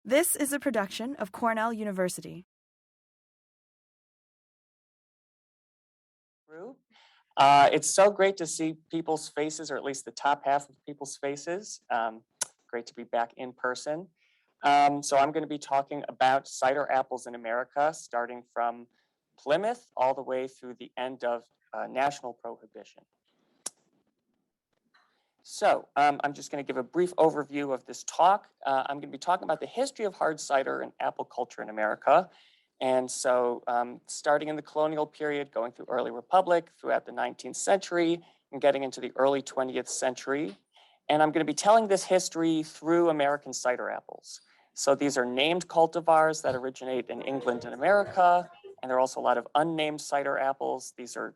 This is a production of Cornell University. It's so great to see people's faces, or at least the top half of people's faces. Great to be back in person. So I'm going to be talking about cider apples in America, starting from Plymouth all the way through the end of national prohibition. So I'm just going to give a brief overview of this talk. I'm going to be talking about the history of hard cider and apple culture in America. And so starting in the colonial period, going through early republic, throughout the 19th century, and getting into the early 20th century. And I'm going to be telling this history through American cider apples. So these are named cultivars that originate in England and America. And there are also a lot of unnamed cider apples. These are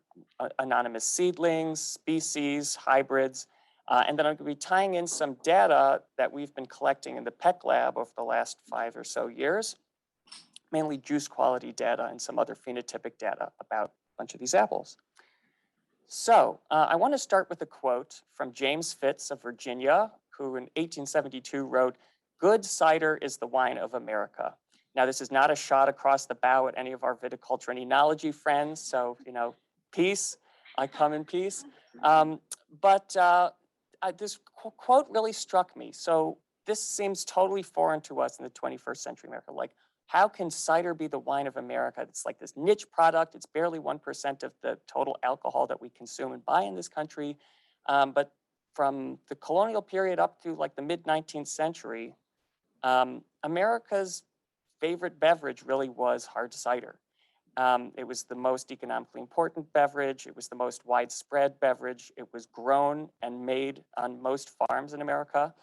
anonymous seedlings, species, hybrids. And then I'm going to be tying in some data that we've been collecting in the Peck Lab over the last 5 or so years, mainly juice quality data and some other phenotypic data about a bunch of these apples. So I want to start with a quote from James Fitz of Virginia, who in 1872 wrote, "Good cider is the wine of America." Now, this is not a shot across the bow at any of our viticulture and enology friends. So, peace, I come in peace. This quote really struck me. So this seems totally foreign to us in the 21st century America. Like, how can cider be the wine of America? It's like this niche product. It's barely 1% of the total alcohol that we consume and buy in this country. But from the colonial period up to like the mid-19th century, America's favorite beverage really was hard cider. It was the most economically important beverage. It was the most widespread beverage. It was grown and made on most farms in America.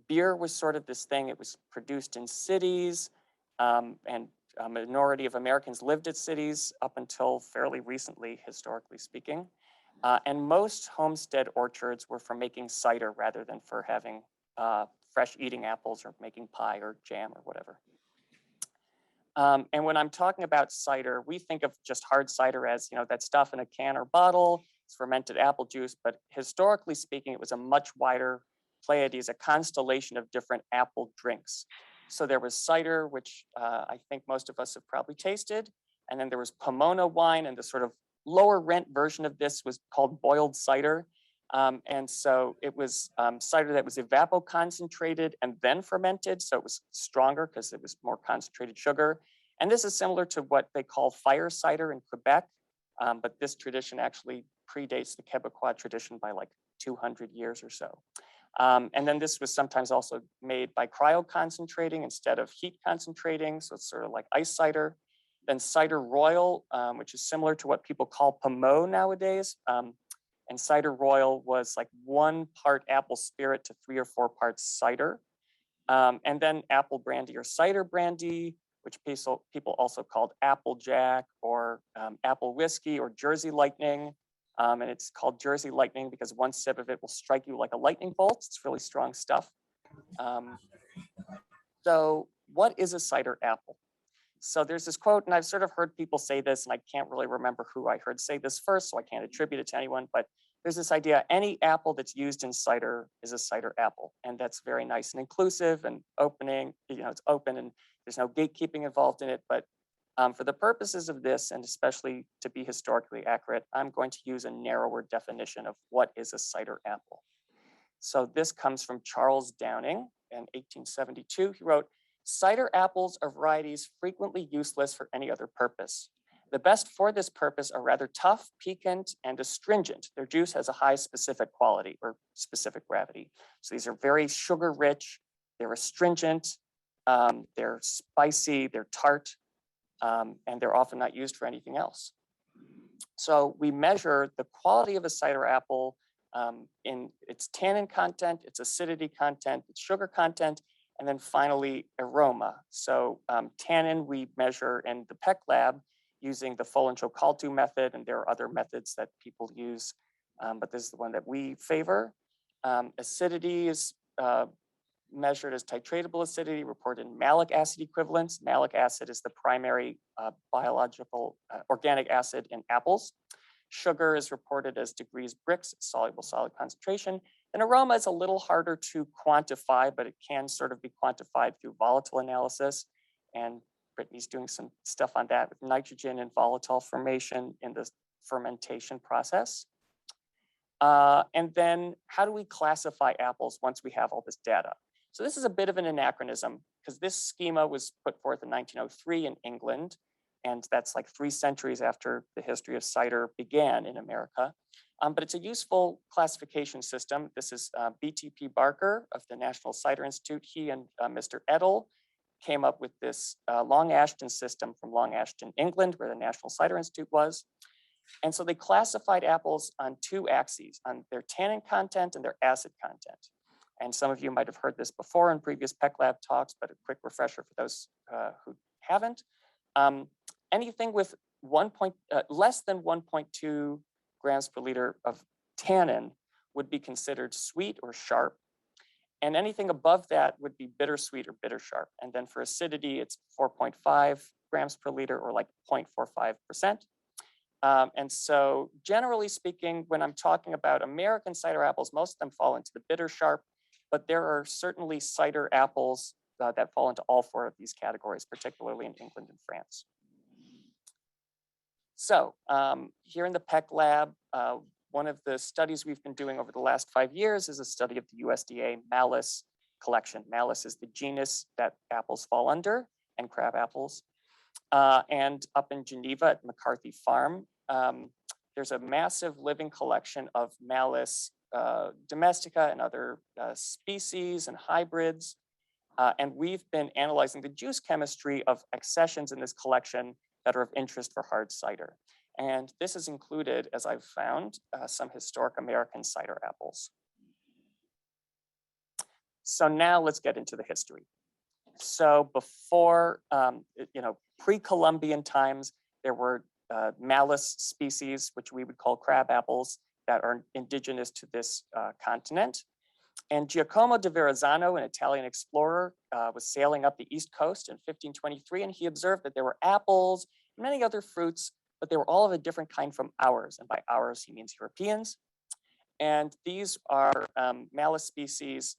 Beer was sort of this thing. It was produced in cities, and a minority of Americans lived at cities up until fairly recently, historically speaking. And most homestead orchards were for making cider rather than for having fresh eating apples or making pie or jam or whatever. And when I'm talking about cider, we think of just hard cider as, that stuff in a can or bottle. It's fermented apple juice, but historically speaking, it was a much wider pleiades, a constellation of different apple drinks. So there was cider, which I think most of us have probably tasted. And then there was Pomona wine, and the sort of lower rent version of this was called boiled cider. And so it was cider that was evapoconcentrated and then fermented. So it was stronger because it was more concentrated sugar. And this is similar to what they call fire cider in Quebec. But this tradition actually predates the Quebecois tradition by like 200 years or so. And then this was sometimes also made by cryoconcentrating instead of heat concentrating. So it's sort of like ice cider. Then cider royal, which is similar to what people call pommeau nowadays. And cider royal was like 1 part apple spirit to 3 or 4 parts cider. And then apple brandy or cider brandy, which people also called Applejack or apple whiskey or Jersey lightning. And it's called Jersey lightning because 1 sip of it will strike you like a lightning bolt. It's really strong stuff. So what is a cider apple? So there's this quote, and I've sort of heard people say this, and I can't really remember who I heard say this first, so I can't attribute it to anyone, but there's this idea, any apple that's used in cider is a cider apple. And that's very nice and inclusive and opening, it's open and there's no gatekeeping involved in it. But for the purposes of this, and especially to be historically accurate, I'm going to use a narrower definition of what is a cider apple. So this comes from Charles Downing in 1872. He wrote, "Cider apples are varieties frequently useless for any other purpose. The best for this purpose are rather tough, piquant, and astringent. Their juice has a high specific quality or specific gravity. So these are very sugar rich, they're astringent, they're spicy, they're tart, and they're often not used for anything else." So we measure the quality of a cider apple in its tannin content, its acidity content, its sugar content, and then finally aroma. So tannin we measure in the Peck Lab using the Follin-Chocolatu method, and there are other methods that people use, but this is the one that we favor. Acidity is measured as titratable acidity, reported in malic acid equivalents. Malic acid is the primary biological organic acid in apples. Sugar is reported as degrees Brix, soluble solid concentration. An aroma is a little harder to quantify, but it can sort of be quantified through volatile analysis. And Brittany's doing some stuff on that with nitrogen and volatile formation in the fermentation process. And then how do we classify apples once we have all this data? So this is a bit of an anachronism because this schema was put forth in 1903 in England, and that's like 3 centuries after the history of cider began in America. But it's a useful classification system. This is BTP Barker of the National Cider Institute. He and Mr. Edel came up with this Long Ashton system from Long Ashton, England, where the National Cider Institute was. And so they classified apples on 2 axes, on their tannin content and their acid content. And some of you might have heard this before in previous Peck Lab talks, but a quick refresher for those who haven't. Anything with less than 1.2 grams per liter of tannin would be considered sweet or sharp. And anything above that would be bittersweet or bitter sharp. And then for acidity, it's 4.5 grams per liter or like 0.45%. And so generally speaking, when I'm talking about American cider apples, most of them fall into the bitter sharp, but there are certainly cider apples that fall into all 4 of these categories, particularly in England and France. So here in the Peck Lab, one of the studies we've been doing over the last 5 years is a study of the USDA Malus collection. Malus is the genus that apples fall under, and crab apples. And up in Geneva at McCarthy Farm, there's a massive living collection of Malus domestica and other species and hybrids. And we've been analyzing the juice chemistry of accessions in this collection that are of interest for hard cider. And this has included, as I've found, some historic American cider apples. So now let's get into the history. So before, pre-Columbian times, there were Malus species, which we would call crab apples, that are indigenous to this continent. And Giacommo de Verrazzano, an Italian explorer, was sailing up the East Coast in 1523, and he observed that there were apples, and many other fruits, but they were all of a different kind from ours. And by ours, he means Europeans. And these are Malus species.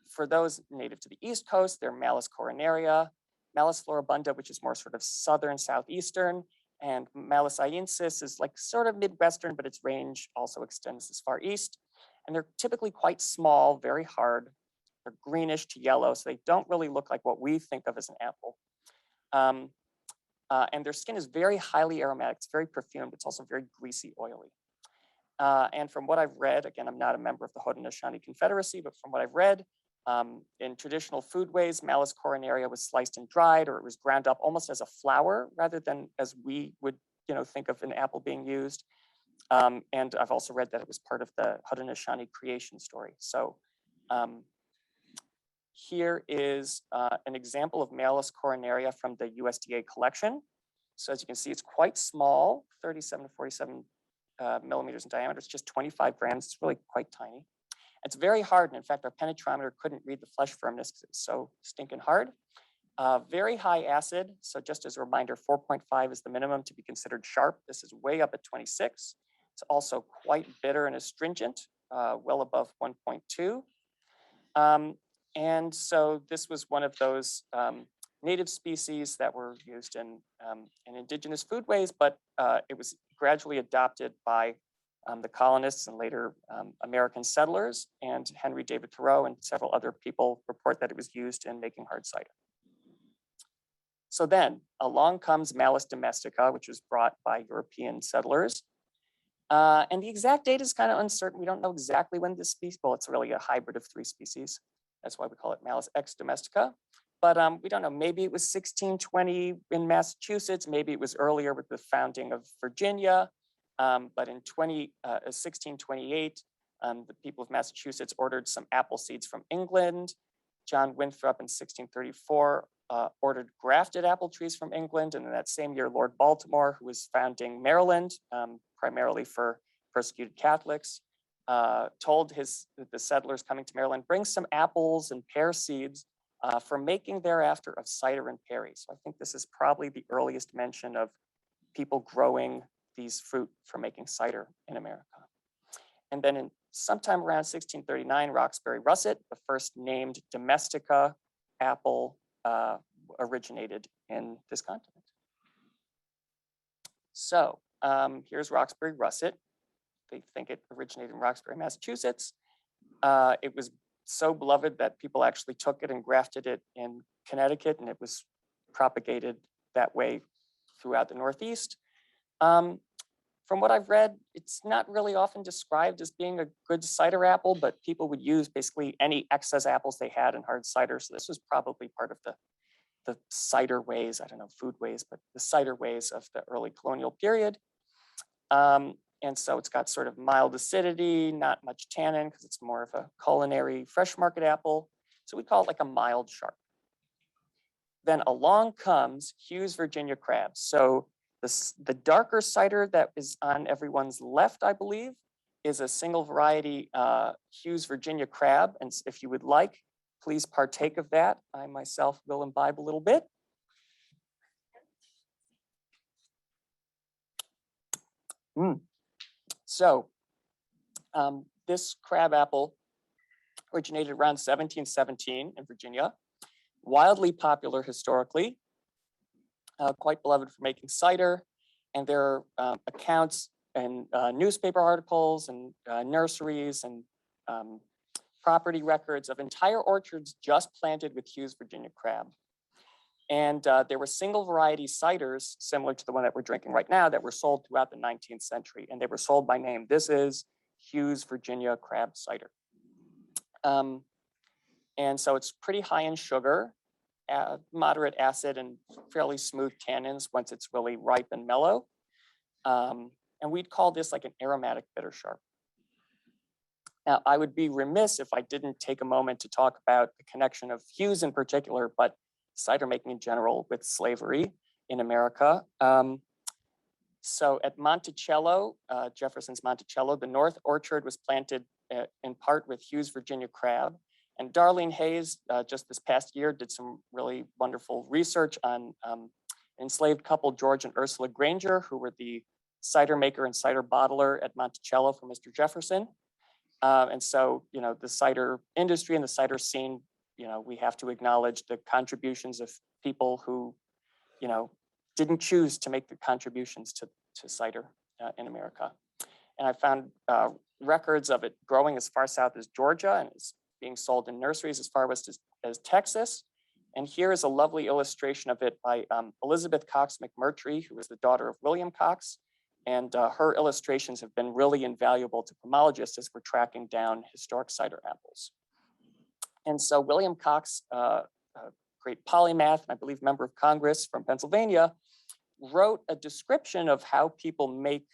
For those native to the East Coast, they're Malus coronaria, Malus floribunda, which is more sort of southern, southeastern, and Malus iensis is like sort of Midwestern, but its range also extends as far east. And they're typically quite small, very hard. They're greenish to yellow, so they don't really look like what we think of as an apple. And their skin is very highly aromatic. It's very perfumed. It's also very greasy, oily. And from what I've read, again, I'm not a member of the Haudenosaunee Confederacy, but from what I've read, in traditional foodways, Malus coronaria was sliced and dried, or it was ground up almost as a flour rather than as we would, think of an apple being used. And I've also read that it was part of the Haudenosaunee creation story. So here is an example of Malus coronaria from the USDA collection. So as you can see, it's quite small, 37 to 47 millimeters in diameter. It's just 25 grams. It's really quite tiny. It's very hard, and in fact, our penetrometer couldn't read the flesh firmness because it's so stinking hard. Very high acid, so just as a reminder, 4.5 is the minimum to be considered sharp. This is way up at 26. It's also quite bitter and astringent, well above 1.2. And so this was one of those native species that were used in indigenous foodways, but it was gradually adopted by the colonists and later American settlers, and Henry David Thoreau and several other people report that it was used in making hard cider. So then along comes Malus domestica, which was brought by European settlers. And the exact date is kind of uncertain. We don't know exactly when this species, well, it's really a hybrid of 3 species. That's why we call it Malus xdomestica. But we don't know, maybe it was 1620 in Massachusetts, maybe it was earlier with the founding of Virginia. But in 1628, the people of Massachusetts ordered some apple seeds from England. John Winthrop in 1634 ordered grafted apple trees from England. And in that same year, Lord Baltimore, who was founding Maryland, primarily for persecuted Catholics, told the settlers coming to Maryland, bring some apples and pear seeds for making thereafter of cider and perry. So I think this is probably the earliest mention of people growing these fruit for making cider in America. And then in sometime around 1639, Roxbury Russet, the first named domestica apple, originated in this continent. So here's Roxbury Russet. They think it originated in Roxbury, Massachusetts. It was so beloved that people actually took it and grafted it in Connecticut, and it was propagated that way throughout the Northeast. From what I've read, it's not really often described as being a good cider apple, but people would use basically any excess apples they had in hard cider. So this was probably part of the cider ways, I don't know, food ways, but the cider ways of the early colonial period. And so it's got sort of mild acidity, not much tannin, because it's more of a culinary fresh market apple. So we call it like a mild sharp. Then along comes Hewes Virginia crab. So the darker cider that is on everyone's left, I believe, is a single variety Hewes Virginia crab. And if you would like, please partake of that. I myself will imbibe a little bit. So this crab apple originated around 1717 in Virginia, wildly popular historically, quite beloved for making cider. And there are accounts and newspaper articles and nurseries and property records of entire orchards just planted with Hewes Virginia crab. And there were single variety ciders similar to the one that we're drinking right now that were sold throughout the 19th century. And they were sold by name. This is Hewes Virginia crab cider. And so it's pretty high in sugar, moderate acid, and fairly smooth tannins once it's really ripe and mellow. And we'd call this like an aromatic bitter sharp. Now, I would be remiss if I didn't take a moment to talk about the connection of Hewes in particular, but cider making in general with slavery in America. So at Monticello, Jefferson's Monticello, the North Orchard was planted in part with Hewes Virginia crab. And Darlene Hayes, just this past year, did some really wonderful research on enslaved couple George and Ursula Granger, who were the cider maker and cider bottler at Monticello for Mr. Jefferson. And so, you know, the cider industry and the cider scene, you know, we have to acknowledge the contributions of people who, you know, didn't choose to make the contributions to cider in America. And I found records of it growing as far south as Georgia, and it's being sold in nurseries as far west as Texas. And here is a lovely illustration of it by Elizabeth Cox McMurtry, who was the daughter of William Cox. And her illustrations have been really invaluable to pomologists as we're tracking down historic cider apples. And so William Cox, a great polymath, and I believe member of Congress from Pennsylvania, wrote a description of how people make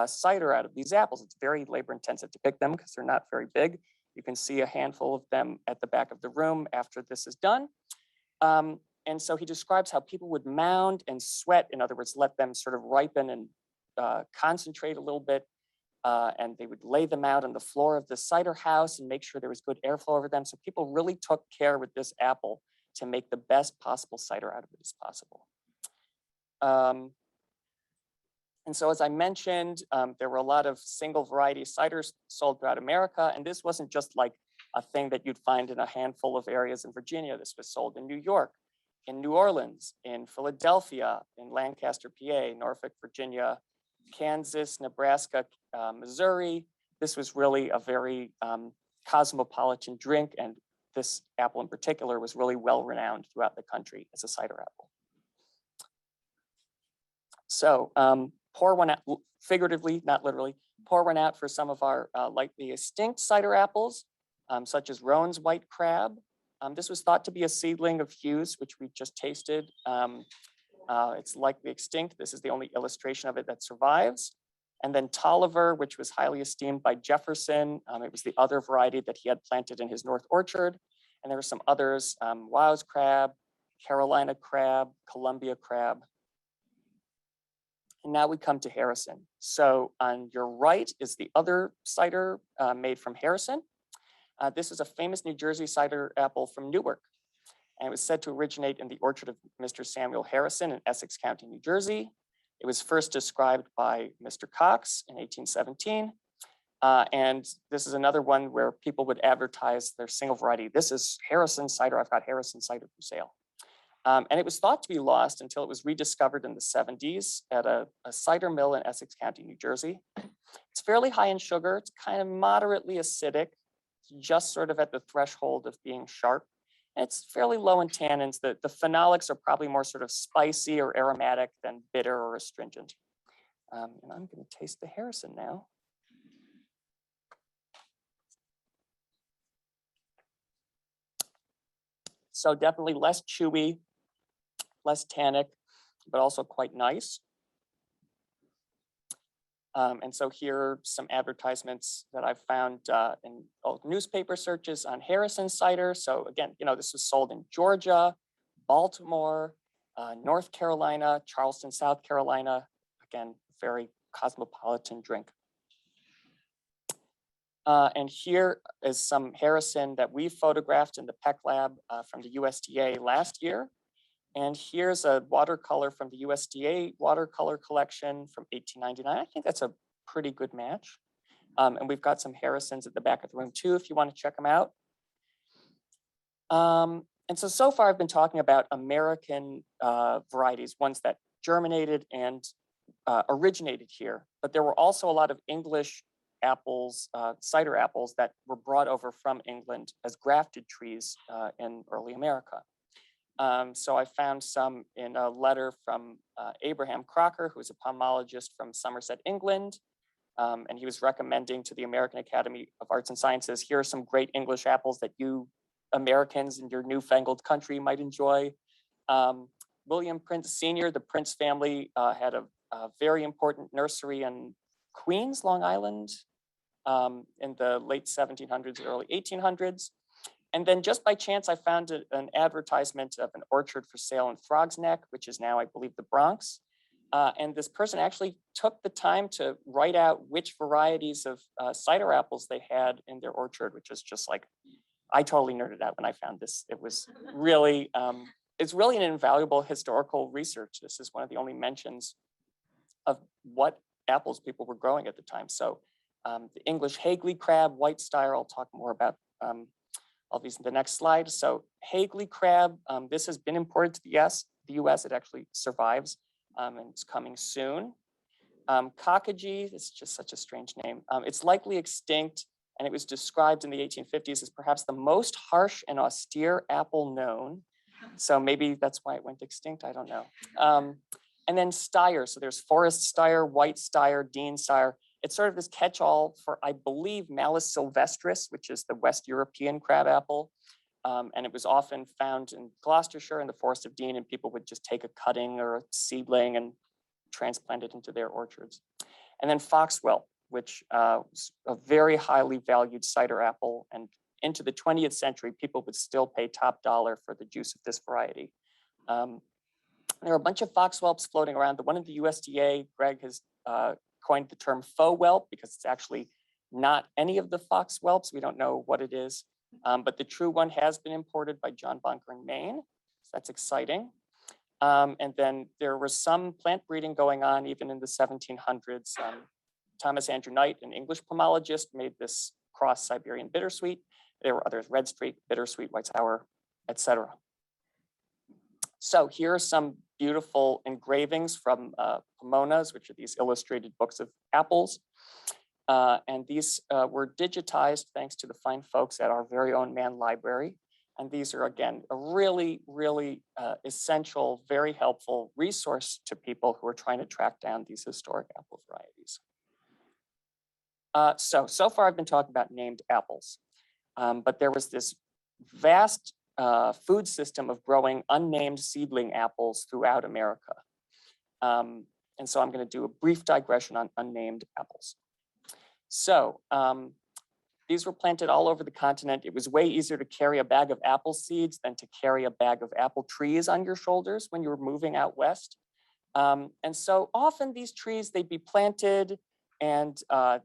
cider out of these apples. It's very labor intensive to pick them because they're not very big. You can see a handful of them at the back of the room after this is done. And so he describes how people would mound and sweat, in other words, let them sort of ripen and concentrate a little bit. And they would lay them out on the floor of the cider house and make sure there was good airflow over them. So people really took care with this apple to make the best possible cider out of it as possible. And so as I mentioned, there were a lot of single variety ciders sold throughout America. And this wasn't just like a thing that you'd find in a handful of areas in Virginia. This was sold in New York, in New Orleans, in Philadelphia, in Lancaster, PA, Norfolk, Virginia, Kansas, Nebraska, Missouri. This was really a very cosmopolitan drink, and this apple in particular was really well renowned throughout the country as a cider apple. So pour one out, figuratively, not literally, pour one out for some of our lightly extinct cider apples, such as Roan's white crab. This was thought to be a seedling of Hewes, which we just tasted. It's likely extinct. This is the only illustration of it that survives. And then Tolliver, which was highly esteemed by Jefferson. It was the other variety that he had planted in his North Orchard. And there were some others, Wow's crab, Carolina crab, Columbia crab. And now we come to Harrison. So on your right is the other cider made from Harrison. This is a famous New Jersey cider apple from Newark. And it was said to originate in the orchard of Mr. Samuel Harrison in Essex County, New Jersey. It was first described by Mr. Cox in 1817. And this is another one where people would advertise their single variety. This is Harrison cider. I've got Harrison cider for sale. And it was thought to be lost until it was rediscovered in the 70s at a cider mill in Essex County, New Jersey. It's fairly high in sugar. It's kind of moderately acidic, just sort of at the threshold of being sharp. And it's fairly low in tannins. The phenolics are probably more sort of spicy or aromatic than bitter or astringent. And I'm going to taste the Harrison now. So definitely less chewy, less tannic, but also quite nice. And so here are some advertisements that I've found in old newspaper searches on Harrison cider. So again, this was sold in Georgia, Baltimore, North Carolina, Charleston, South Carolina. Again, very cosmopolitan drink. And here is some Harrison that we photographed in the Peck Lab from the USDA last year. And here's a watercolor from the USDA watercolor collection from 1899. I think that's a pretty good match. And we've got some Harrisons at the back of the room too, if you want to check them out. And so far I've been talking about American varieties, ones that germinated and originated here. But there were also a lot of English apples, cider apples that were brought over from England as grafted trees in early America. So I found some in a letter from Abraham Crocker, who was a pomologist from Somerset, England. And he was recommending to the American Academy of Arts and Sciences, here are some great English apples that you Americans in your newfangled country might enjoy. William Prince Sr., the Prince family had a very important nursery in Queens, Long Island, in the late 1700s and early 1800s. And then just by chance, I found an advertisement of an orchard for sale in Frog's Neck, which is now, I believe, the Bronx. And this person actually took the time to write out which varieties of cider apples they had in their orchard, which is just like, I totally nerded out when I found this. It was really, it's really an invaluable historical research. This is one of the only mentions of what apples people were growing at the time. So the English Hagley crab, white star, I'll talk more about all these in the next slide. So Hagley crab, this has been imported to the US. It actually survives and it's coming soon. Cockagee, this is just such a strange name. It's likely extinct, and it was described in the 1850s as perhaps the most harsh and austere apple known. So maybe that's why it went extinct, I don't know. And then Steyr, so there's Forest Steyr, White Steyr, Dean Steyr. It's sort of this catch-all for, I believe, Malus sylvestris, which is the West European crabapple. And it was often found in Gloucestershire in the Forest of Dean, and people would just take a cutting or a seedling and transplant it into their orchards. And then Foxwell, which was a very highly valued cider apple. And into the 20th century, people would still pay top dollar for the juice of this variety. There are a bunch of foxwhelps floating around. The one in the USDA, Greg has coined the term faux whelp because it's actually not any of the foxwhelps. We don't know what it is, but the true one has been imported by John Bunker in Maine. So that's exciting. And then there was some plant breeding going on even in the 1700s. Thomas Andrew Knight, an English pomologist, made this cross Siberian bittersweet. There were others, red streak, bittersweet, white sour, etc. So here are some beautiful engravings from Pomonas, which are these illustrated books of apples. And these were digitized thanks to the fine folks at our very own Mann Library. And these are, again, a really, really essential, very helpful resource to people who are trying to track down these historic apple varieties. So far I've been talking about named apples, but there was this vast food system of growing unnamed seedling apples throughout America. And so I'm going to do a brief digression on unnamed apples. So these were planted all over the continent. It was way easier to carry a bag of apple seeds than to carry a bag of apple trees on your shoulders when you were moving out west. And so often these trees, they'd be planted and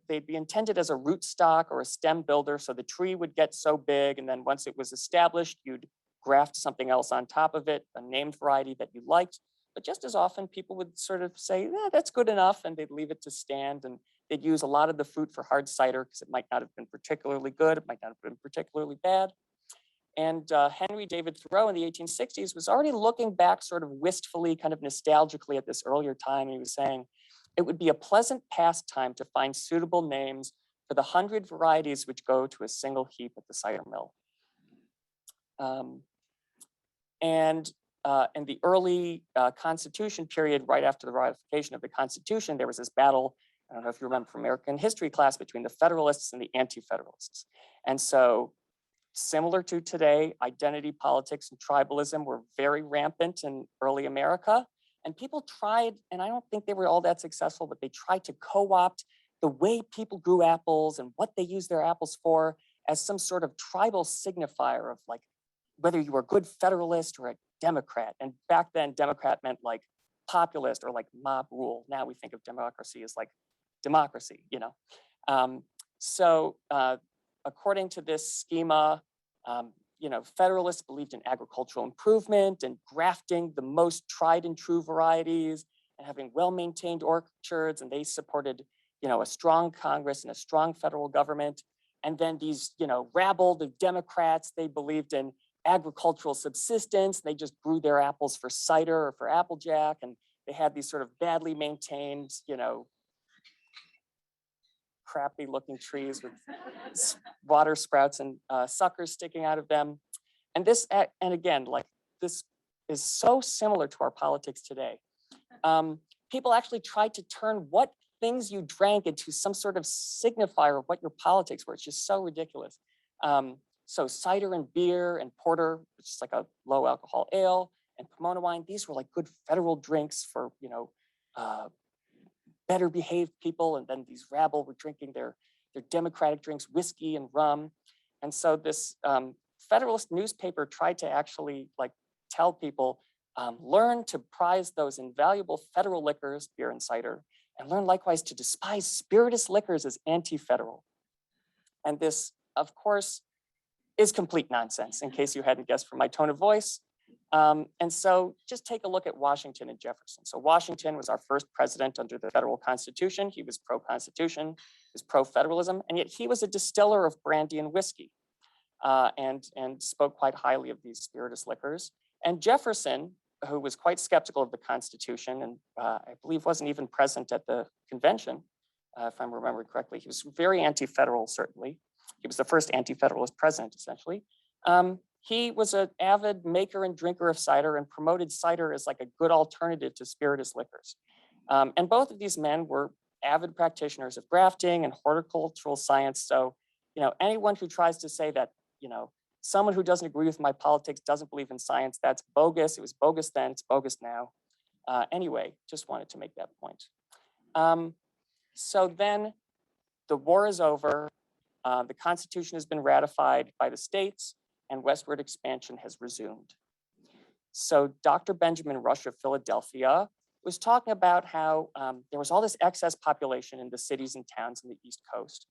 they'd be intended as a rootstock or a stem builder. So the tree would get so big, and then once it was established, you'd graft something else on top of it, a named variety that you liked. But just as often, people would sort of say, that's good enough, and they'd leave it to stand. And They'd use a lot of the fruit for hard cider because it might not have been particularly good. It might not have been particularly bad. And Henry David Thoreau in the 1860s was already looking back sort of wistfully, kind of nostalgically at this earlier time. And he was saying, it would be a pleasant pastime to find suitable names for the 100 varieties which go to a single heap at the cider mill. And in the early Constitution period, right after the ratification of the Constitution, there was this battle, I don't know if you remember from American history class, between the Federalists and the Anti-Federalists. And so similar to today, identity politics and tribalism were very rampant in early America. And people tried, and I don't think they were all that successful, but they tried to co-opt the way people grew apples and what they used their apples for as some sort of tribal signifier of like whether you were a good Federalist or a Democrat. And back then, Democrat meant like populist or like mob rule. Now we think of democracy as like democracy, you know. According to this schema, you know, Federalists believed in agricultural improvement and grafting the most tried and true varieties and having well-maintained orchards, and they supported, you know, a strong Congress and a strong federal government. And then these, you know, rabble, the Democrats, they believed in agricultural subsistence. They just grew their apples for cider or for Applejack, and they had these sort of badly maintained, you know, crappy looking trees with water sprouts and suckers sticking out of them. And this, and again, like this is so similar to our politics today. People actually tried to turn what things you drank into some sort of signifier of what your politics were. It's just so ridiculous. So cider and beer and porter, which is like a low alcohol ale, and Pomona wine, these were like good federal drinks for, you know, better behaved people. And then these rabble were drinking their democratic drinks, whiskey and rum. And so this Federalist newspaper tried to actually like tell people, learn to prize those invaluable federal liquors, beer and cider, and learn likewise to despise spirituous liquors as anti-federal. And this, of course, is complete nonsense, in case you hadn't guessed from my tone of voice. And so just take a look at Washington and Jefferson. So Washington was our first president under the federal constitution. He was pro-constitution, he was pro-federalism, and yet he was a distiller of brandy and whiskey and spoke quite highly of these spirituous liquors. And Jefferson, who was quite skeptical of the Constitution and I believe wasn't even present at the convention, if I'm remembering correctly, he was very anti-federal, certainly. He was the first anti-federalist president, essentially. He was an avid maker and drinker of cider and promoted cider as like a good alternative to spirituous liquors. And both of these men were avid practitioners of grafting and horticultural science. So, you know, anyone who tries to say that, you know, someone who doesn't agree with my politics doesn't believe in science, that's bogus. It was bogus then, it's bogus now. Anyway, just wanted to make that point. So then the war is over. The Constitution has been ratified by the states and westward expansion has resumed. So Dr. Benjamin Rush of Philadelphia was talking about how there was all this excess population in the cities and towns in the East Coast.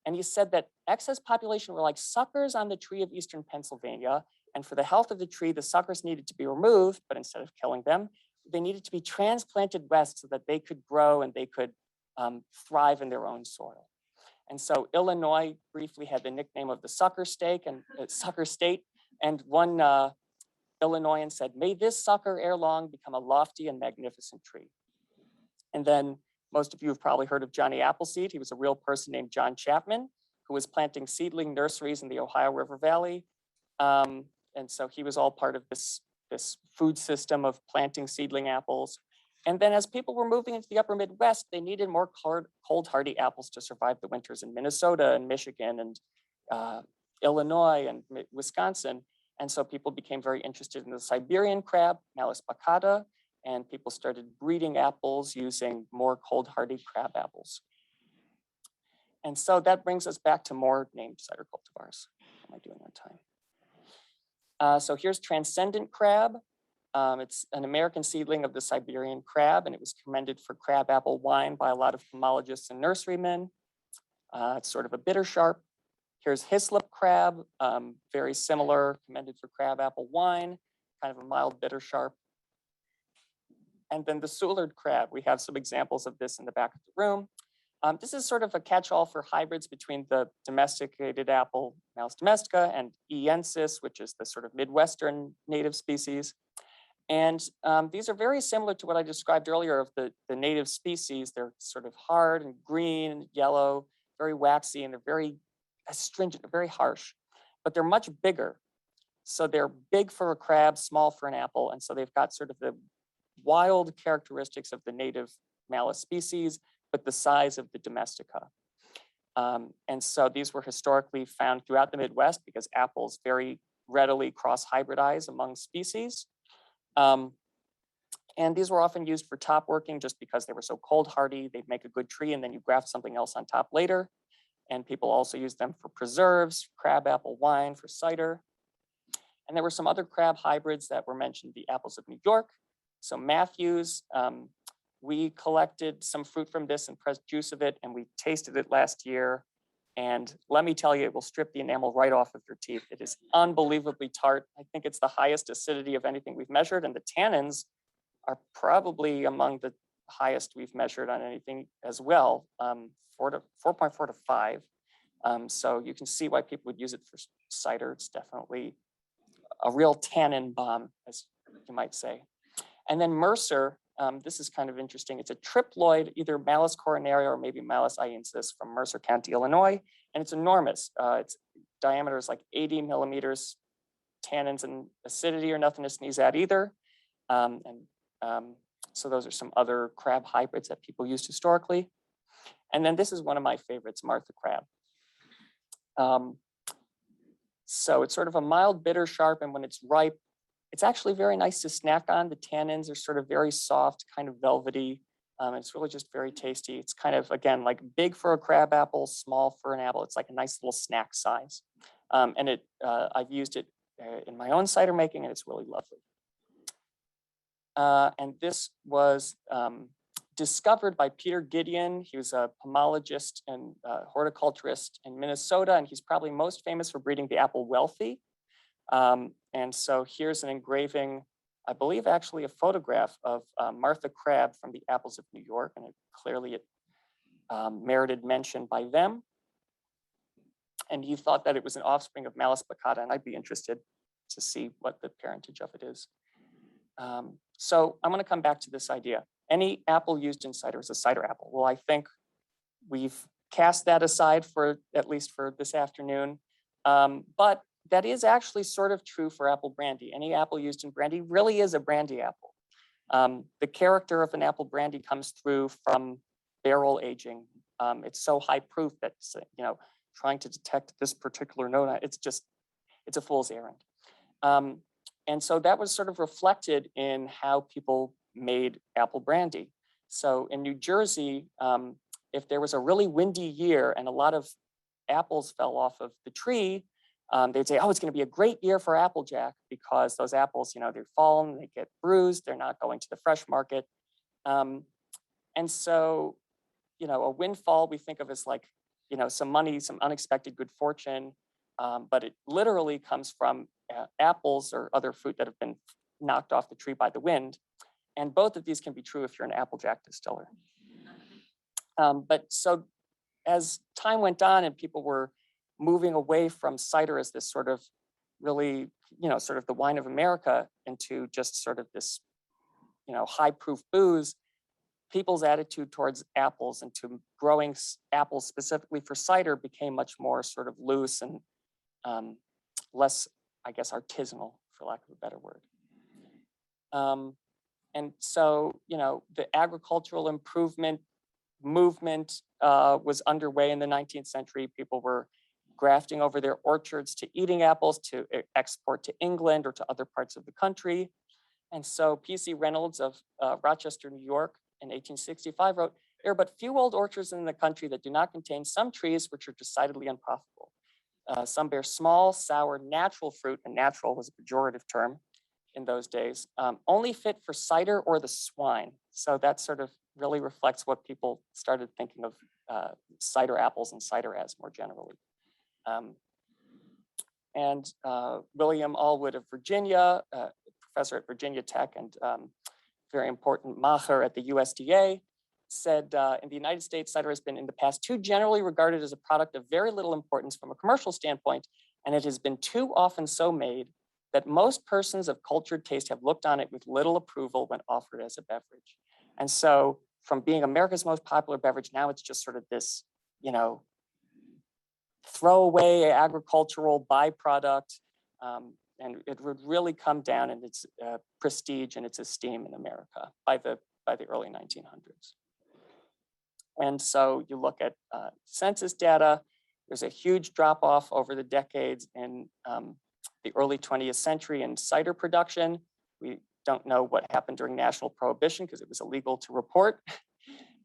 And he said that excess population were like suckers on the tree of Eastern Pennsylvania. And for the health of the tree, the suckers needed to be removed, but instead of killing them, they needed to be transplanted west so that they could grow and they could thrive in their own soil. And so Illinois briefly had the nickname of the sucker state, and one Illinoisan said, "May this sucker ere long become a lofty and magnificent tree." And then most of you have probably heard of Johnny Appleseed. He was a real person named John Chapman, who was planting seedling nurseries in the Ohio River Valley. And so he was all part of this food system of planting seedling apples. And then as people were moving into the upper Midwest, they needed more cold hardy apples to survive the winters in Minnesota and Michigan and Illinois and Wisconsin. And so people became very interested in the Siberian crab, Malus baccata, and people started breeding apples using more cold hardy crab apples. And so that brings us back to more named cider cultivars. How am I doing on time? So here's Transcendent crab. It's an American seedling of the Siberian crab, and it was commended for crab apple wine by a lot of pomologists and nurserymen. It's sort of a bitter sharp. Here's Hislop crab, very similar, commended for crab apple wine, kind of a mild bitter sharp. And then the Soulard crab, we have some examples of this in the back of the room. This is sort of a catch-all for hybrids between the domesticated apple, Malus domestica, and E. ensis, which is the sort of Midwestern native species. And these are very similar to what I described earlier of the native species. They're sort of hard and green and yellow, very waxy, and they're very astringent, very harsh, but they're much bigger. So they're big for a crab, small for an apple. And so they've got sort of the wild characteristics of the native Malus species, but the size of the domestica. And so these were historically found throughout the Midwest because apples very readily cross-hybridize among species. And these were often used for top working just because they were so cold hardy. They'd make a good tree and then you graft something else on top later. And people also used them for preserves, crab apple wine, for cider. And there were some other crab hybrids that were mentioned, the apples of New York. So Matthews, we collected some fruit from this and pressed juice of it, and we tasted it last year. And let me tell you, it will strip the enamel right off of your teeth. It is unbelievably tart. I think it's the highest acidity of anything we've measured, and the tannins are probably among the highest we've measured on anything as well, 4.4 to 5. So you can see why people would use it for cider. It's definitely a real tannin bomb, as you might say. And then Mercer, this is kind of interesting. It's a triploid, either Malus coronaria or maybe Malus iensis from Mercer County, Illinois. And it's enormous. Its diameter is like 80 millimeters. Tannins and acidity are nothing to sneeze at either. So those are some other crab hybrids that people used historically. And then this is one of my favorites, Martha crab. So it's sort of a mild, bitter, sharp, and when it's ripe, it's actually very nice to snack on. The tannins are sort of very soft, kind of velvety. It's really just very tasty. It's kind of, again, like big for a crab apple, small for an apple. It's like a nice little snack size. And I've used it in my own cider making, and it's really lovely. And this was discovered by Peter Gideon. He was a pomologist and horticulturist in Minnesota, and he's probably most famous for breeding the apple wealthy. And so here's an engraving, I believe actually a photograph of Martha crab from the apples of New York, and it merited mention by them. And he thought that it was an offspring of Malus baccata, and I'd be interested to see what the parentage of it is. So I'm going to come back to this idea. Any apple used in cider is a cider apple. Well, I think we've cast that aside for at least for this afternoon. But that is actually sort of true for apple brandy. Any apple used in brandy really is a brandy apple. The character of an apple brandy comes through from barrel aging. It's so high proof that, trying to detect this particular note, it's a fool's errand. And so that was sort of reflected in how people made apple brandy. So in New Jersey, if there was a really windy year and a lot of apples fell off of the tree, they'd say, oh, it's going to be a great year for Applejack because those apples, they're fallen, they get bruised, they're not going to the fresh market. And so, a windfall we think of as like, some money, some unexpected good fortune, but it literally comes from apples or other fruit that have been knocked off the tree by the wind. And both of these can be true if you're an Applejack distiller. But so as time went on and people were moving away from cider as this sort of really, sort of the wine of America into just sort of this, high proof booze, people's attitude towards apples and to growing apples specifically for cider became much more sort of loose and less, I guess, artisanal, for lack of a better word. And so, the agricultural improvement movement was underway in the 19th century. People were grafting over their orchards to eating apples to export to England or to other parts of the country. And so P.C. Reynolds of Rochester, New York in 1865 wrote, there are but few old orchards in the country that do not contain some trees which are decidedly unprofitable. Some bear small, sour, natural fruit, and natural was a pejorative term in those days, only fit for cider or the swine. So that sort of really reflects what people started thinking of cider apples and cider as more generally. And William Allwood of Virginia, professor at Virginia Tech and very important macher at the USDA, said, in the United States, cider has been in the past too generally regarded as a product of very little importance from a commercial standpoint, and it has been too often so made that most persons of cultured taste have looked on it with little approval when offered as a beverage. And so from being America's most popular beverage, now it's just sort of this, throwaway agricultural byproduct. And it would really come down in its prestige and its esteem in America by the early 1900s. And so you look at census data, there's a huge drop off over the decades in the early 20th century in cider production. We don't know what happened during national prohibition because it was illegal to report.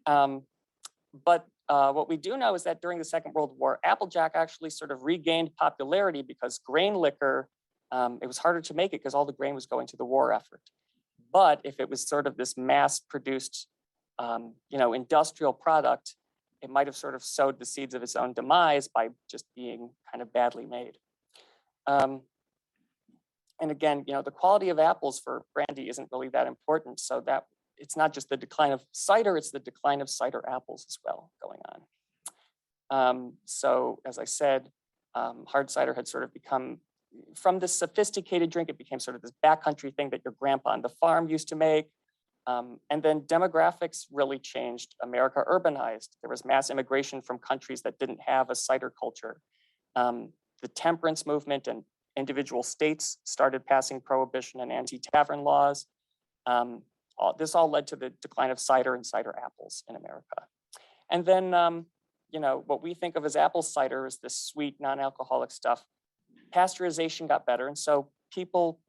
But what we do know is that during the Second World War, Applejack actually sort of regained popularity because grain liquor, it was harder to make it because all the grain was going to the war effort. But if it was sort of this mass-produced, industrial product, it might have sort of sowed the seeds of its own demise by just being kind of badly made. And again, the quality of apples for brandy isn't really that important. So that it's not just the decline of cider, it's the decline of cider apples as well going on. So as I said, hard cider had sort of become, from this sophisticated drink, it became sort of this backcountry thing that your grandpa on the farm used to make. And then demographics really changed. America urbanized. There was mass immigration from countries that didn't have a cider culture. The temperance movement and individual states started passing prohibition and anti-tavern laws. This all led to the decline of cider and cider apples in America. And then, what we think of as apple cider is this sweet, non-alcoholic stuff. Pasteurization got better, and so people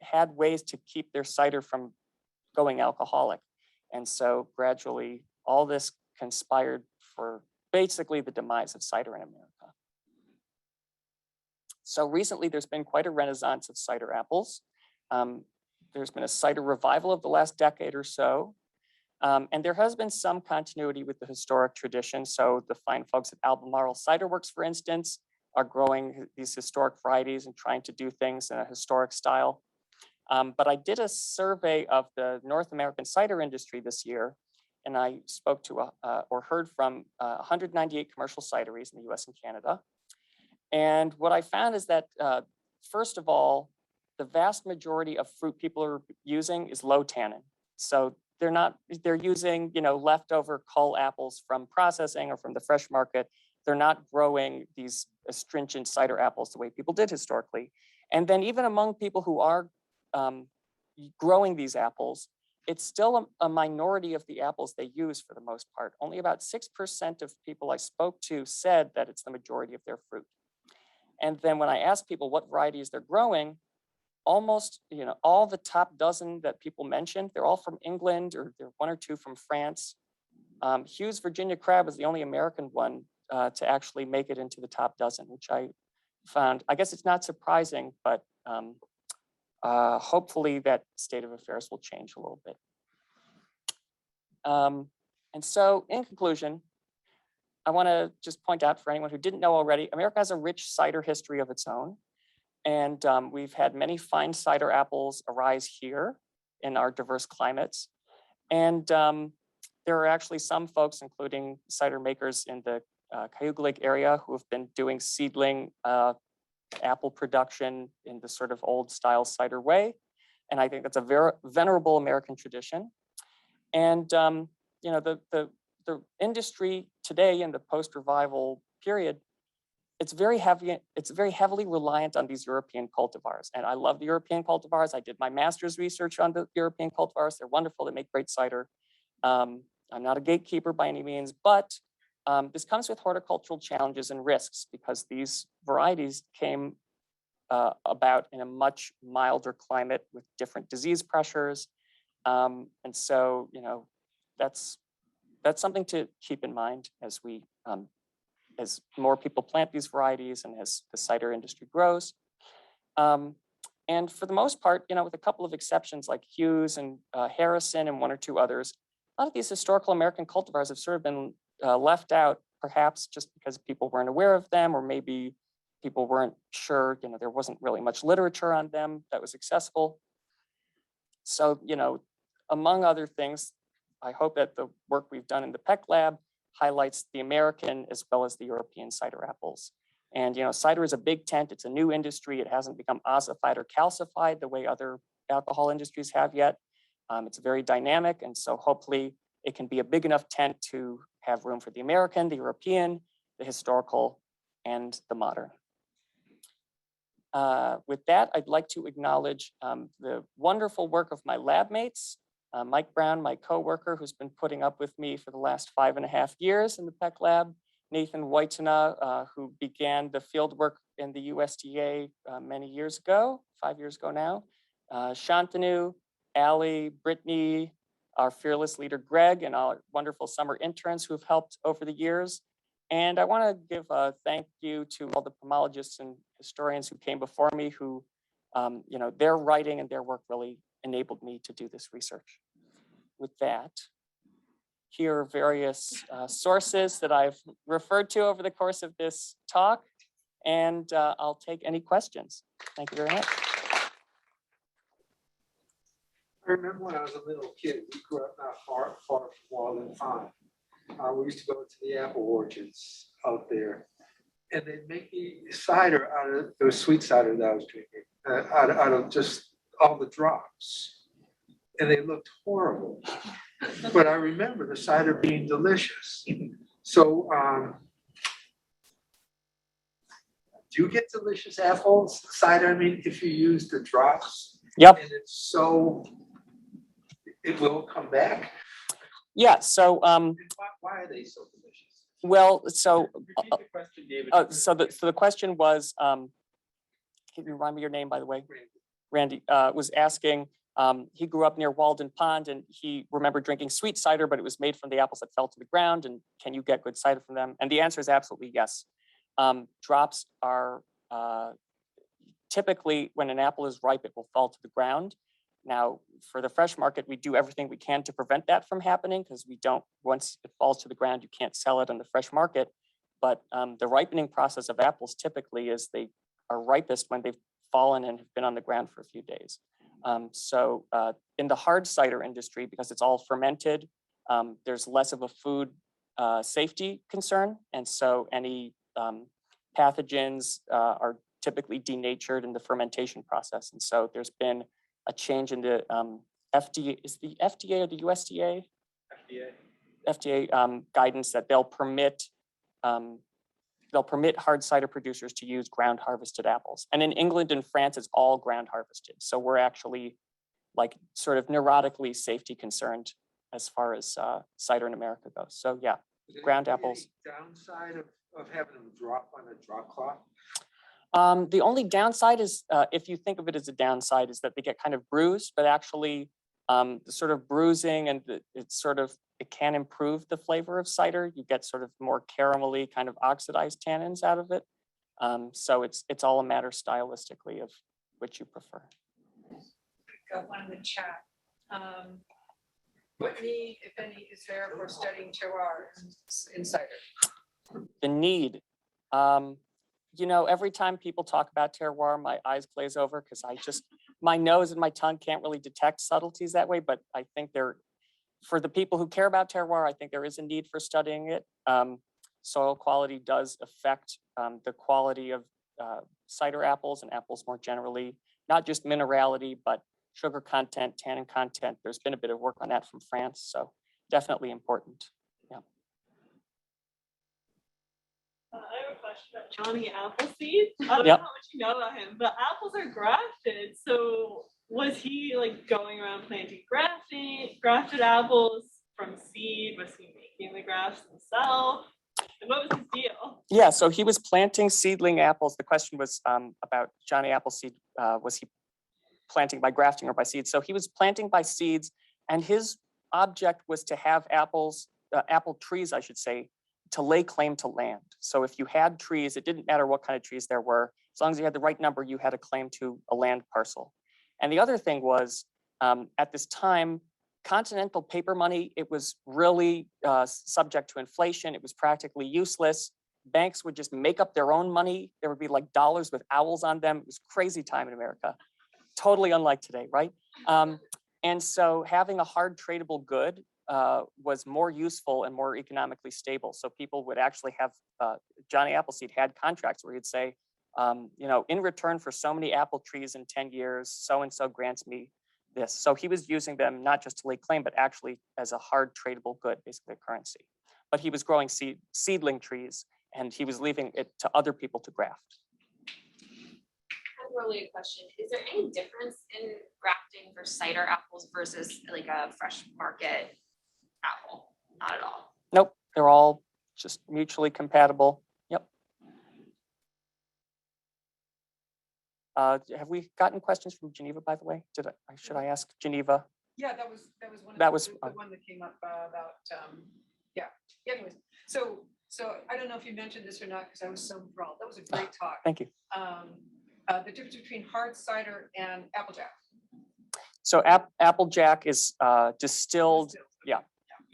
had ways to keep their cider from going alcoholic. And so gradually, all this conspired for basically the demise of cider in America. So recently, there's been quite a renaissance of cider apples. There's been a cider revival of the last decade or so. And there has been some continuity with the historic tradition. So the fine folks at Albemarle Cider Works, for instance, are growing these historic varieties and trying to do things in a historic style. But I did a survey of the North American cider industry this year, and I spoke to or heard from 198 commercial cideries in the US and Canada. And what I found is that, first of all, the vast majority of fruit people are using is low tannin. So they're using, leftover cull apples from processing or from the fresh market. They're not growing these astringent cider apples the way people did historically. And then even among people who are growing these apples, it's still a minority of the apples they use for the most part. Only about 6% of people I spoke to said that it's the majority of their fruit. And then when I asked people what varieties they're growing, almost, all the top dozen that people mentioned, they're all from England, or there are one or two from France. Hewes Virginia Crab is the only American one to actually make it into the top dozen, which I found, I guess it's not surprising, but hopefully that state of affairs will change a little bit. And so in conclusion, I want to just point out for anyone who didn't know already, America has a rich cider history of its own. And we've had many fine cider apples arise here in our diverse climates. And there are actually some folks, including cider makers in the Cayuga Lake area, who have been doing seedling apple production in the sort of old style cider way. And I think that's a very venerable American tradition. And the industry today in the post-revival period, it's very heavily reliant on these European cultivars. And I love the European cultivars. I did my master's research on the European cultivars. They're wonderful, they make great cider. I'm not a gatekeeper by any means, but this comes with horticultural challenges and risks because these varieties came about in a much milder climate with different disease pressures. And so, that's something to keep in mind as we, as more people plant these varieties and as the cider industry grows. And for the most part, with a couple of exceptions like Hewes and Harrison and one or two others, a lot of these historical American cultivars have sort of been left out, perhaps just because people weren't aware of them, or maybe people weren't sure, there wasn't really much literature on them that was accessible. So, among other things, I hope that the work we've done in the Peck Lab highlights the American as well as the European cider apples. And cider is a big tent. It's a new industry. It hasn't become ossified or calcified the way other alcohol industries have yet. It's very dynamic, and so hopefully it can be a big enough tent to have room for the American, the European, the historical, and the modern. With that, I'd like to acknowledge the wonderful work of my lab mates, Mike Brown, my co-worker, who's been putting up with me for the last 5.5 years in the Peck Lab, Nathan Whitena, who began the field work in the USDA many years ago, 5 years ago now, Shantanu, Allie, Brittany, our fearless leader, Greg, and our wonderful summer interns who have helped over the years. And I want to give a thank you to all the pomologists and historians who came before me who, their writing and their work really enabled me to do this research. With that, here are various sources that I've referred to over the course of this talk, and I'll take any questions. Thank you very much. I remember when I was a little kid, we grew up not far from Walden Pond. We used to go to the apple orchards out there, and they'd make the cider out of the sweet cider that I was drinking, out of just all the drops, and they looked horrible. But I remember the cider being delicious. So, do you get delicious apple cider? I mean, if you use the drops, yep, and it's so, it will come back. Yeah. So, why are they so delicious? Well, so, Repeat the question, David. so the question was, can you remind me your name, by the way? Randy was asking. He grew up near Walden Pond, and he remembered drinking sweet cider, but it was made from the apples that fell to the ground. And can you get good cider from them? And the answer is absolutely yes. Drops are typically, when an apple is ripe, it will fall to the ground. Now, for the fresh market, we do everything we can to prevent that from happening, because we don't, once it falls to the ground, you can't sell it on the fresh market. But the ripening process of apples typically is they are ripest when they've fallen and have been on the ground for a few days. So in the hard cider industry, because it's all fermented, there's less of a food safety concern. And so any pathogens are typically denatured in the fermentation process. And so there's been a change in the FDA, is the FDA or the USDA? FDA guidance that they'll permit hard cider producers to use ground harvested apples. And in England and France, it's all ground harvested. So we're actually like sort of neurotically safety concerned as far as cider in America goes. So yeah, ground apples. Downside of having them drop on a drop cloth? The only downside is, if you think of it as a downside, is that they get kind of bruised, but actually the sort of bruising and it can improve the flavor of cider. You get sort of more caramelly kind of oxidized tannins out of it. So it's all a matter stylistically of which you prefer. Got one in the chat. What need, if any, is there for studying terroir in cider? The need. Every time people talk about terroir, my eyes glaze over because my nose and my tongue can't really detect subtleties that way. But I think for the people who care about terroir, I think there is a need for studying it. Soil quality does affect the quality of cider apples and apples more generally, not just minerality, but sugar content, tannin content. There's been a bit of work on that from France, so definitely important. Yeah. I have a question about Johnny Appleseed. I don't know how much you know about him, but apples are grafted. So was he like going around planting grafted apples from seed? Was he making the grafts himself? And what was his deal? Yeah, so he was planting seedling apples. The question was about Johnny Appleseed. Was he planting by grafting or by seeds? So he was planting by seeds, and his object was to have apple trees, I should say, to lay claim to land. So if you had trees, it didn't matter what kind of trees there were, as long as you had the right number, you had a claim to a land parcel. And the other thing was, at this time, continental paper money, it was really subject to inflation. It was practically useless. Banks would just make up their own money. There would be like dollars with owls on them. It was crazy time in America. Totally unlike today, right? And so having a hard tradable good was more useful and more economically stable. So people would actually have, Johnny Appleseed had contracts where he'd say, in return for so many apple trees in 10 years, so-and-so grants me this. So he was using them not just to lay claim, but actually as a hard tradable good, basically a currency. But he was growing seedling trees and he was leaving it to other people to graft. Related question: is there any difference in grafting for cider apples versus like a fresh market apple? Not at all. Nope, they're all just mutually compatible. Yep. Have we gotten questions from Geneva, by the way? Should I ask Geneva? Yeah, that was one. That was the one that came up about yeah. Anyways, so I don't know if you mentioned this or not because I was so enthralled. That was a great talk. Thank you. The difference between hard cider and applejack. So applejack is distilled, yeah,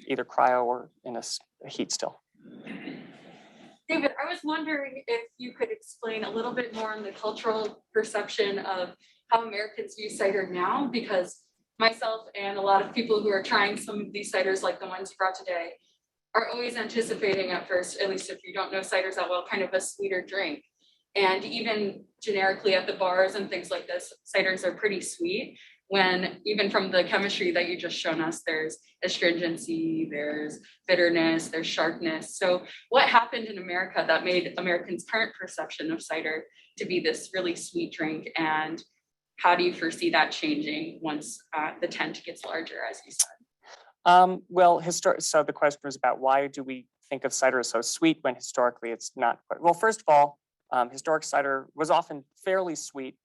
either cryo or in a heat still. David, I was wondering if you could explain a little bit more on the cultural perception of how Americans view cider now, because myself and a lot of people who are trying some of these ciders like the ones you brought today are always anticipating at first, at least if you don't know ciders that well, kind of a sweeter drink. And even generically at the bars and things like this, ciders are pretty sweet when even from the chemistry that you just shown us, there's astringency, there's bitterness, there's sharpness. So what happened in America that made Americans' current perception of cider to be this really sweet drink? And how do you foresee that changing once the tent gets larger, as you said? So the question was about why do we think of cider as so sweet when historically it's not quite. Well, first of all, historic cider was often fairly sweet.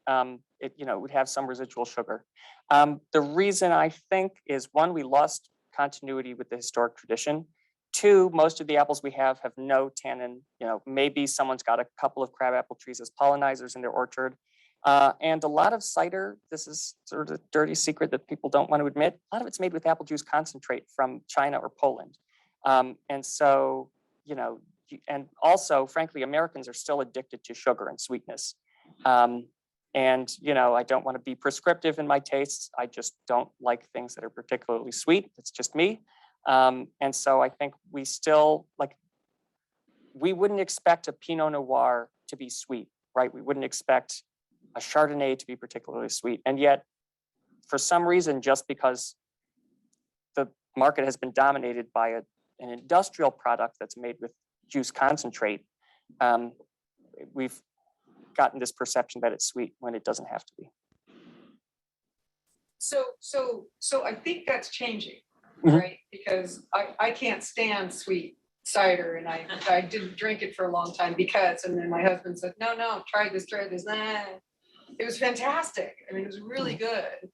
It would have some residual sugar. The reason I think is one, we lost continuity with the historic tradition. Two, most of the apples we have no tannin. Maybe someone's got a couple of crabapple trees as pollinizers in their orchard. And a lot of cider, this is sort of a dirty secret that people don't want to admit, a lot of it's made with apple juice concentrate from China or Poland. And so, and also, frankly, Americans are still addicted to sugar and sweetness. I don't want to be prescriptive in my tastes. I just don't like things that are particularly sweet. It's just me. And so I think we still, we wouldn't expect a Pinot Noir to be sweet, right? We wouldn't expect a Chardonnay to be particularly sweet. And yet, for some reason, just because the market has been dominated by an industrial product that's made with juice concentrate, we've gotten this perception that it's sweet when it doesn't have to be. So I think that's changing, Mhm. right? Because I can't stand sweet cider, and I didn't drink it for a long time and then my husband said, no, try this. It was fantastic. I mean, it was really good.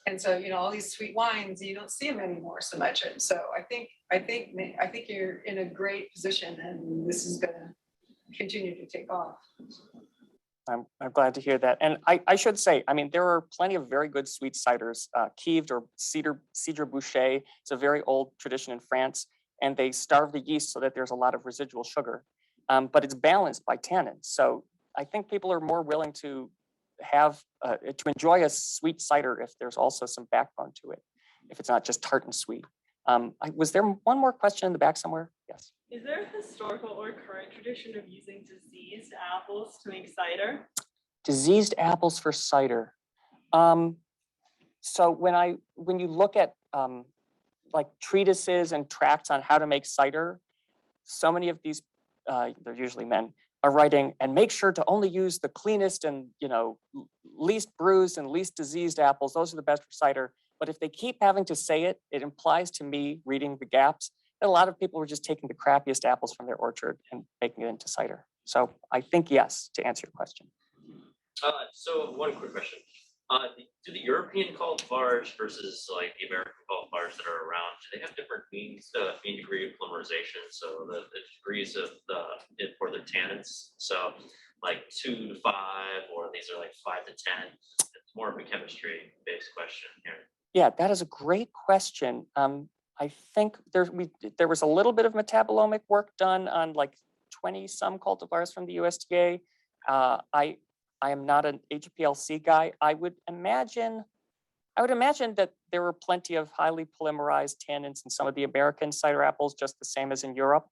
And so, all these sweet wines, you don't see them anymore so much. And so I think you're in a great position, and this is going to continue to take off. I'm glad to hear that. And I should say, there are plenty of very good sweet ciders. Kieved or Cidre Boucher, it's a very old tradition in France, and they starve the yeast so that there's a lot of residual sugar, but it's balanced by tannins. So I think people are more willing to enjoy a sweet cider if there's also some backbone to it, if it's not just tart and sweet. Was there one more question in the back somewhere? Yes. Is there a historical or current tradition of using diseased apples to make cider? Diseased apples for cider. So when you look at treatises and tracts on how to make cider, so many of these, they're usually men, are writing, and make sure to only use the cleanest and least bruised and least diseased apples. Those are the best for cider. But if they keep having to say it, it implies to me, reading the gaps, that a lot of people were just taking the crappiest apples from their orchard and making it into cider. So I think yes, to answer your question. So one quick question. Do the European cultivars versus the American cultivars that are around, do they have different mean degree of polymerization? So the degrees of for the tannins. So 2 to 5, or these are 5 to 10. It's more of a chemistry based question here. Yeah, that is a great question. I think there was a little bit of metabolomic work done on 20 some cultivars from the I am not an HPLC guy. I would imagine I would imagine that there were plenty of highly polymerized tannins in some of the American cider apples, just the same as in Europe.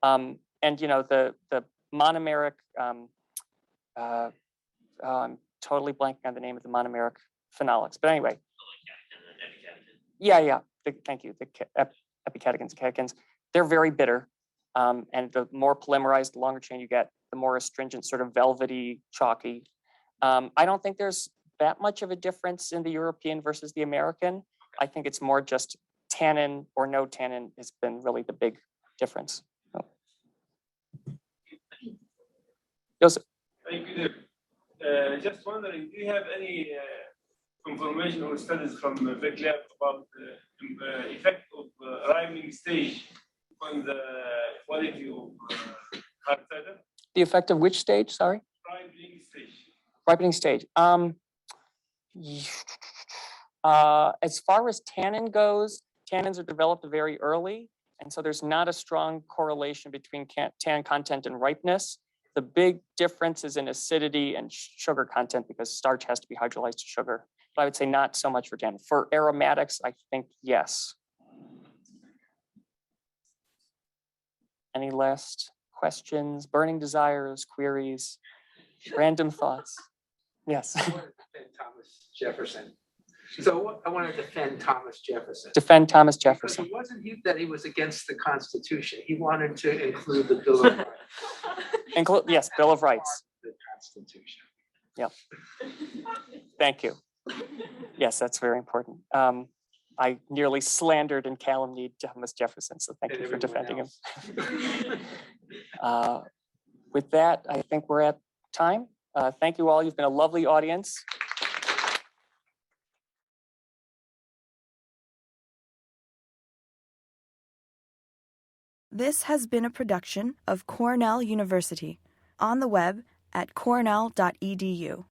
And the monomeric, I'm totally blanking on the name of the monomeric phenolics. But anyway, yeah. Thank you. The epicatechins, catechins, they're very bitter. And the more polymerized, the longer chain you get, the more astringent, sort of velvety, chalky. I don't think there's that much of a difference in the European versus the American. I think it's more just tannin or no tannin has been really the big difference. Joseph. Thank you, Dave. Just wondering, do you have any information or studies from Peck Lab about the effect of ripening stage on the quality of hard cider? The effect of which stage? Sorry. Ripening stage. Ripening stage. As far as tannin goes, tannins are developed very early, and so there's not a strong correlation between tannin content and ripeness. The big difference is in acidity and sugar content because starch has to be hydrolyzed to sugar. But I would say not so much for tannin. For aromatics, I think yes. Any last questions, burning desires, queries, random thoughts? Yes. I want to defend Thomas Jefferson. So I want to defend Thomas Jefferson. Defend Thomas Because Jefferson. it wasn't that he was against the Constitution. He wanted to include the Bill of Rights. Yes, Bill of Rights. The Constitution. Yep. Thank you. Yes, that's very important. I nearly slandered and calumnied Thomas Jefferson, so thank you for defending him. With that, I think we're at time. Thank you all. You've been a lovely audience. This has been a production of Cornell University, on the web at cornell.edu.